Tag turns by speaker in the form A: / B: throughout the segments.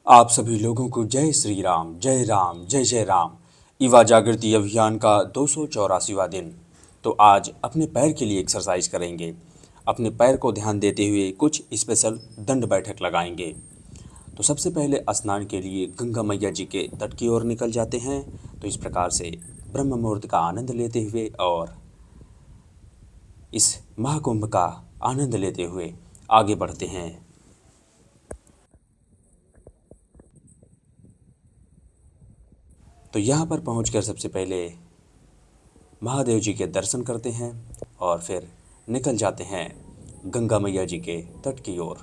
A: आप सभी लोगों को जय श्री राम, जय राम, जय जय राम। युवा जागृति अभियान का 284वां दिन। तो आज अपने पैर के लिए एक्सरसाइज करेंगे। अपने पैर को ध्यान देते हुए कुछ स्पेशल दंड बैठक लगाएंगे। तो सबसे पहले स्नान के लिए गंगा मैया जी के तट की ओर निकल जाते हैं। तो इस प्रकार से ब्रह्म मुहूर्त का आनंद लेते हुए और इस महाकुंभ का आनंद लेते हुए आगे बढ़ते हैं। तो यहाँ पर पहुंचकर सबसे पहले महादेव जी के दर्शन करते हैं और फिर निकल जाते हैं गंगा मैया जी के तट की ओर।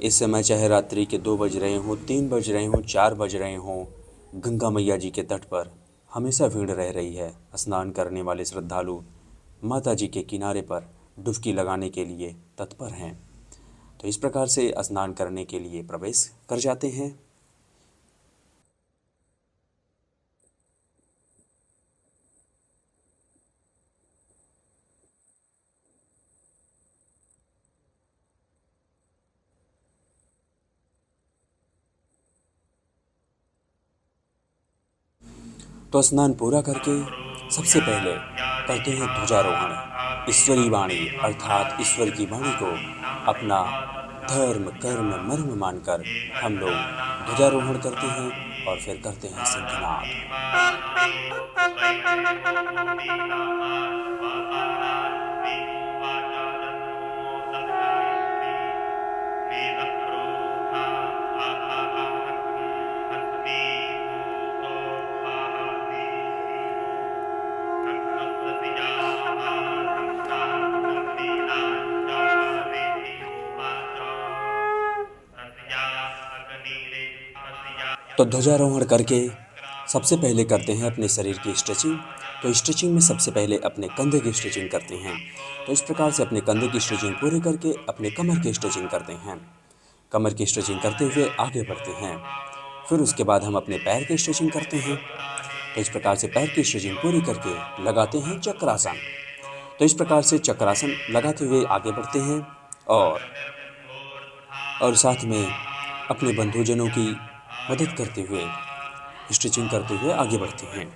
A: इस समय चाहे रात्रि के 2 बज रहे हों, 3 बज रहे हों, 4 बज रहे हों, गंगा मैया जी के तट पर हमेशा भीड़ रह रही है। स्नान करने वाले श्रद्धालु माता जी के किनारे पर डुबकी लगाने के लिए तत्पर हैं। तो इस प्रकार से स्नान करने के लिए प्रवेश कर जाते हैं। तो स्नान पूरा करके सबसे पहले करते हैं ध्वजारोहण। ईश्वरी वाणी अर्थात ईश्वर की वाणी को अपना धर्म कर्म मर्म मानकर हम लोग ध्वजारोहण करते हैं और फिर करते हैं सिंहनाद। तो ध्वजारोहण करके सबसे पहले करते हैं अपने शरीर की स्ट्रेचिंग। तो स्ट्रेचिंग में सबसे पहले अपने कंधे की स्ट्रेचिंग करते हैं। तो इस प्रकार से अपने कंधे की स्ट्रेचिंग पूरी करके अपने कमर की स्ट्रेचिंग करते हैं। कमर की स्ट्रेचिंग करते हुए आगे बढ़ते हैं। फिर उसके बाद हम अपने पैर की स्ट्रेचिंग करते हैं। तो इस प्रकार से पैर की स्ट्रेचिंग पूरी करके लगाते हैं चक्रासन। तो इस प्रकार से चक्रासन लगाते हुए आगे बढ़ते हैं और साथ में अपने बंधुजनों की मदद करते हुए स्ट्रेचिंग करते हुए आगे बढ़ते हैं।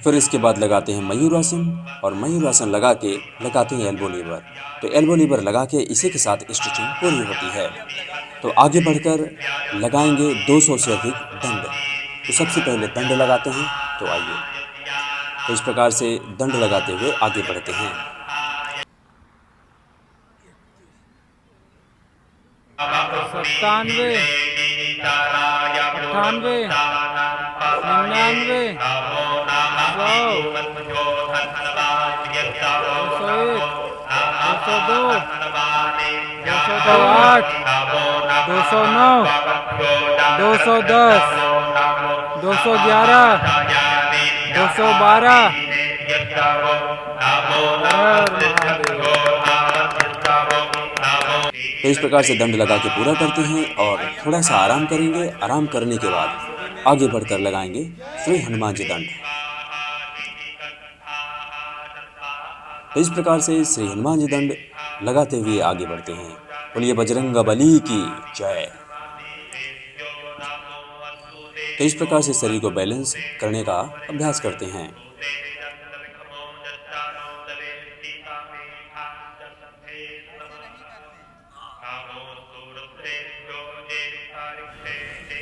A: फिर इसके बाद लगाते हैं मयूरासन और मयूरासन लगा के लगाते हैं एल्बो लीवर। तो एल्बो लीवर लगा के इसी के साथ स्ट्रेचिंग पूरी होती है। तो आगे बढ़कर लगाएंगे 200 से अधिक दंड। तो सबसे पहले दंड लगाते हैं। तो आइए, तो इस प्रकार से दंड लगाते हुए आगे बढ़ते हैं।
B: 97, 98, 99, 100, 201, 202, 208, 209, 210, 211, 212।
A: तो इस प्रकार से दंड लगा के पूरा करते हैं और थोड़ा सा आराम करेंगे। आराम करने के बाद आगे बढ़कर लगाएंगे श्री हनुमान जी दंड। तो इस प्रकार से श्री हनुमान जी दंड लगाते हुए आगे बढ़ते हैं। बोलिए बजरंगबली की जय। तो इस प्रकार से शरीर को बैलेंस करने का अभ्यास करते हैं।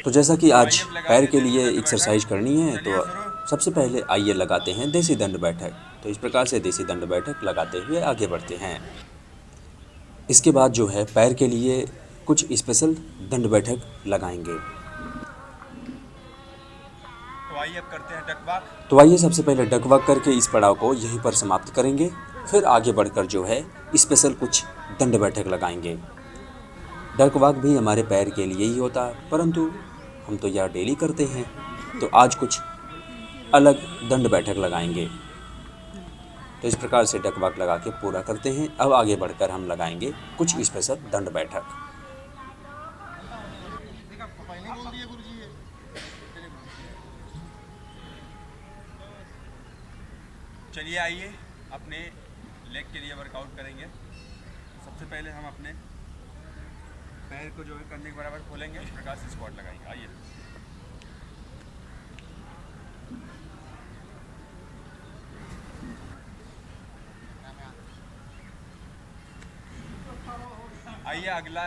A: तो जैसा कि आज पैर के लिए एक्सरसाइज करनी है, तो सबसे पहले आइए लगाते हैं देसी दंड बैठक। तो इस प्रकार से देसी दंड बैठक लगाते हुए आगे बढ़ते हैं। इसके बाद जो है पैर के लिए कुछ स्पेशल दंड बैठक लगाएंगे।
C: तो आइए अब करते हैं डक वॉक।
A: तो आइए सबसे पहले डक वॉक करके इस पड़ाव को यहीं पर समाप्त करेंगे। फिर आगे बढ़कर जो है स्पेशल कुछ दंड बैठक लगाएंगे। डक वॉक भी हमारे पैर के लिए ही होता है, परंतु हम तो यह डेली करते हैं, तो आज कुछ अलग दंड बैठक लगाएंगे। तो इस प्रकार से डक वाक लगा के पूरा करते हैं। अब आगे बढ़कर हम लगाएंगे कुछ स्पेशल दंड बैठक।
C: चलिए आइए अपने लेग के लिए वर्कआउट करेंगे। सबसे पहले हम अपने पैर को जो है कंधे के बराबर खोलेंगे, इस प्रकार से स्क्वाट लगाएंगे। आइए। आइए अगला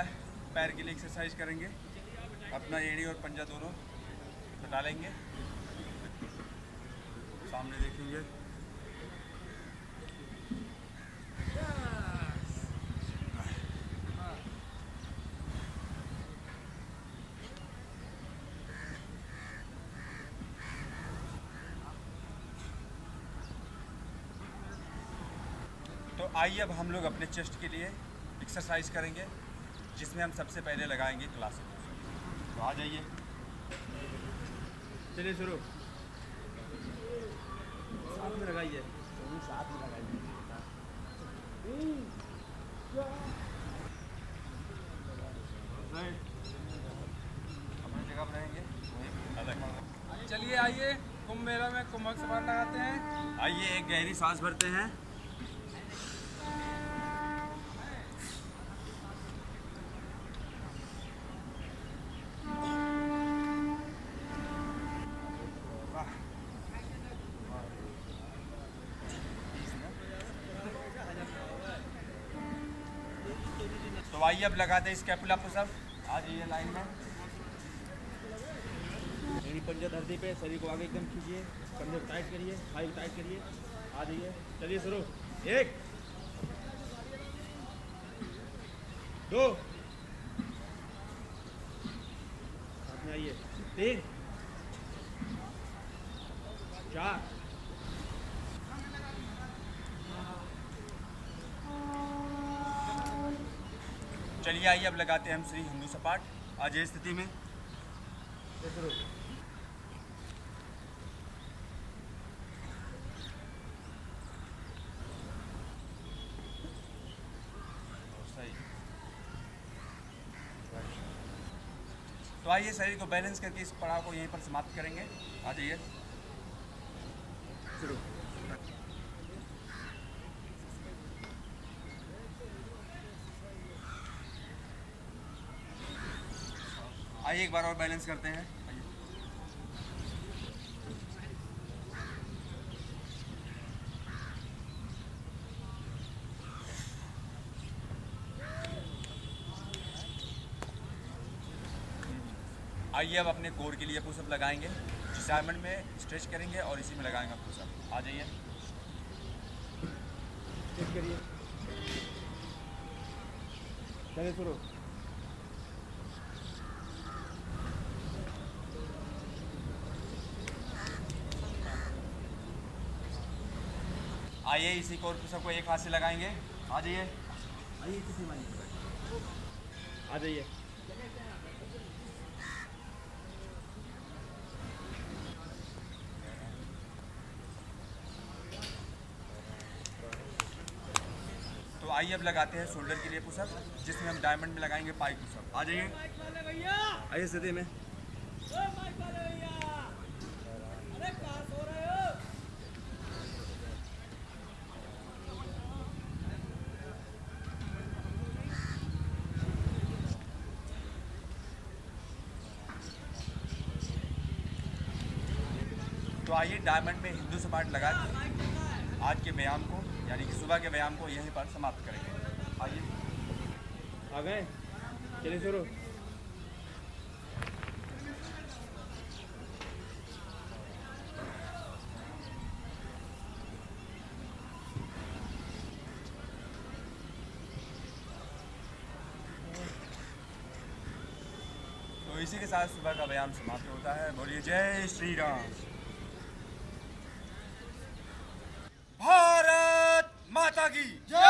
C: पैर के लिए एक्सरसाइज करेंगे। अपना एड़ी और पंजा दोनों हटा लेंगे, सामने देखेंगे। तो आइए अब हम लोग अपने चेस्ट के लिए एक्सरसाइज करेंगे, जिसमें हम सबसे पहले लगाएंगे क्लासिक। तो आ जाइए, चलिए शुरू। साथ में लगाइए, साथ में लगाइए। अपनी जगह पर रहेंगे, अलग।
B: चलिए आइए कुंभ मेला में कुंभक सवार लगाते हैं।
C: आइए एक गहरी सांस भरते हैं। तो आइए अब लगाते हैं स्कैपुला पुशअप। आ जाइए लाइन में। मेरी पंजा धरती पे, शरीर को आगे एकदम खींचिए, कंधे को टाइट करिए, थाई को टाइट करिए। आ जाइए, चलिए शुरू। 1 2 साथ में आइए, 3 4 चलिए आइए अब लगाते हैं हम श्री हिंदू सपाट। आज ये स्थिति में शुरू। सही। तो आइए शरीर को बैलेंस करके इस पड़ाव को यहीं पर समाप्त करेंगे। आ जाइए, शुरू। आइए एक बार और बैलेंस करते हैं। आइए। आइए अब अपने कोर के लिए पुशअप लगाएंगे। जिस डायमंड में स्ट्रेच करेंगे और इसी में लगाएंगे पुशअप। आ जाइए, स्ट्रेच करिए, चलिए शुरू। आइए इसी कोर पुशअप को एक हाथ से लगाएंगे। आ जाइए, आइए किसी आ जाइए। तो आइए अब लगाते हैं शोल्डर के लिए पुशअप, जिसमें हम डायमंड में लगाएंगे पाई पुशअप। आ जाइए, आइए स्थिति में। तो आइए डायमंड में हिंदू सपाट लगा के आज के व्यायाम को, यानी कि सुबह के व्यायाम को यहीं पर समाप्त करेंगे। आइए, आ गए, चलिए शुरू। तो इसी के साथ सुबह का व्यायाम समाप्त होता है। बोलिए जय श्री राम। भारत माता की जय।